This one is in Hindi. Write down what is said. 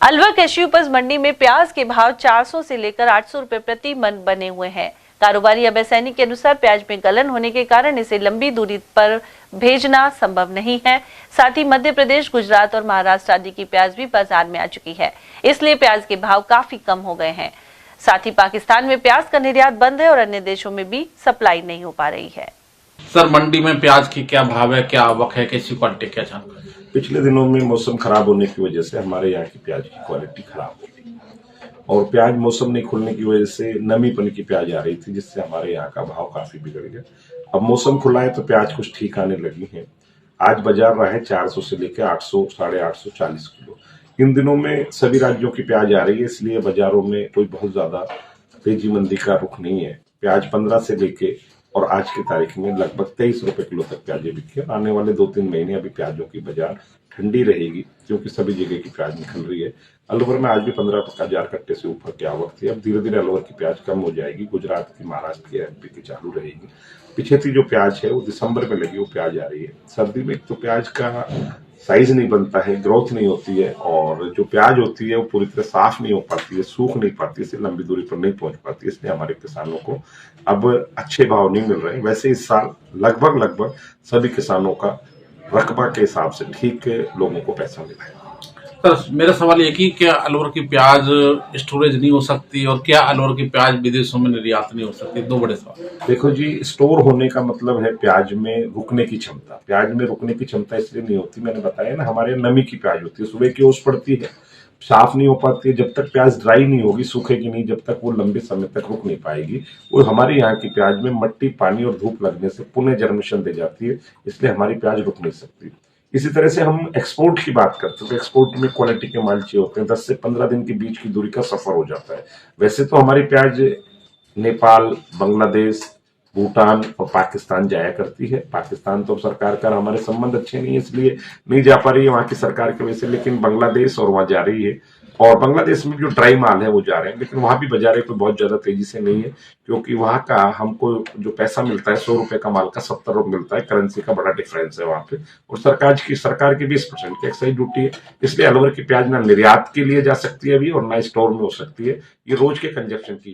अलवर कृषि उपज मंडी में प्याज के भाव 400 से लेकर 800 रुपए प्रति मन बने हुए हैं। कारोबारी अभय सैनी के अनुसार प्याज में गलन होने के कारण इसे लंबी दूरी पर भेजना संभव नहीं है। साथ ही मध्य प्रदेश, गुजरात और महाराष्ट्र आदि की प्याज भी बाजार में आ चुकी है, इसलिए प्याज के भाव काफी कम हो गए हैं। साथ ही पाकिस्तान में प्याज का निर्यात बंद है और अन्य देशों में भी सप्लाई नहीं हो पा रही है। सर, मंडी में प्याज की क्या भाव है, क्या आवक है, कैसी क्वालिटी, क्या जानकारी? पिछले दिनों में मौसम खराब होने की वजह से हमारे यहाँ की प्याज की क्वालिटी खराब हो गई और प्याज मौसम नहीं खुलने की वजह से नमीपन की प्याज आ रही थी, जिससे हमारे यहाँ का भाव काफी बिगड़ गया। अब मौसम खुला है तो प्याज कुछ ठीक आने लगी है। आज बाजार रहा है 400 से लेकर 800, 850 किलो। इन दिनों में सभी राज्यों की प्याज आ रही है, इसलिए बाजारों में कोई बहुत ज्यादा तेजी मंदी का रुख नहीं है। प्याज 15 से लेके और आज की तारीख में लगभग 23 रुपए किलो तक प्याजें बिकी। आने वाले 2-3 महीने अभी प्याजों की बाजार ठंडी रहेगी, क्योंकि सभी जगह की प्याज निकल रही है। अलवर में आज भी 15,000 कट्टे से ऊपर की आवक थी। अब धीरे धीरे अलवर की प्याज कम हो जाएगी। गुजरात की, महाराष्ट्र की, एमपी की चालू रहेगी। पिछेती जो प्याज है वो दिसंबर में लगी, वो प्याज आ रही है। सर्दी में तो प्याज का साइज नहीं बनता है, ग्रोथ नहीं होती है, और जो प्याज होती है वो पूरी तरह साफ नहीं हो पाती है, सूख नहीं पाती है, इसलिए लंबी दूरी पर नहीं पहुंच पाती है। इसलिए हमारे किसानों को अब अच्छे भाव नहीं मिल रहे। वैसे इस साल लगभग सभी किसानों का रकबा के हिसाब से ठीक लोगों को पैसा मिला है। सर, मेरा सवाल ये कि क्या अलवर की प्याज स्टोरेज नहीं हो सकती और क्या अलवर की प्याज विदेशों में निर्यात नहीं हो सकती? दो बड़े सवाल। देखो जी, स्टोर होने का मतलब है प्याज में रुकने की क्षमता। प्याज में रुकने की क्षमता इसलिए नहीं होती, मैंने बताया ना, हमारे नमी की प्याज होती है, सुबह की ओस पड़ती है, साफ नहीं हो पाती है। जब तक प्याज ड्राई नहीं होगी, सूखेगी नहीं, जब तक वो लंबे समय तक रुक नहीं पाएगी। वो हमारे यहाँ की प्याज में मट्टी, पानी और धूप लगने से पुनः जर्मिनेशन दे जाती है, इसलिए हमारी प्याज रुक नहीं सकती। इसी तरह से हम एक्सपोर्ट की बात करते हैं तो एक्सपोर्ट में क्वालिटी के माल चाहिए होते हैं। 10 से 15 दिन के बीच की दूरी का सफर हो जाता है। वैसे तो हमारी प्याज नेपाल, बांग्लादेश, भूटान और पाकिस्तान जाया करती है। पाकिस्तान तो सरकार का हमारे संबंध अच्छे नहीं है, इसलिए नहीं जा पा रही है वहां की सरकार की वजह से, लेकिन बांग्लादेश और वहां जा रही है। और बांग्लादेश में जो ड्राई माल है वो जा रहे हैं, लेकिन वहां भी बाजारें कोई बहुत ज्यादा तेजी से नहीं है, क्योंकि वहां का हमको जो पैसा मिलता है 100 रुपए का माल का 70 रुपए मिलता है। करेंसी का बड़ा डिफरेंस है वहां पे, और सरकार की 20% की एक्साइज ड्यूटी है। इसलिए अलवर की प्याज ना निर्यात के लिए जा सकती है अभी और ना स्टोर में हो सकती है। ये रोज के कंजप्शन की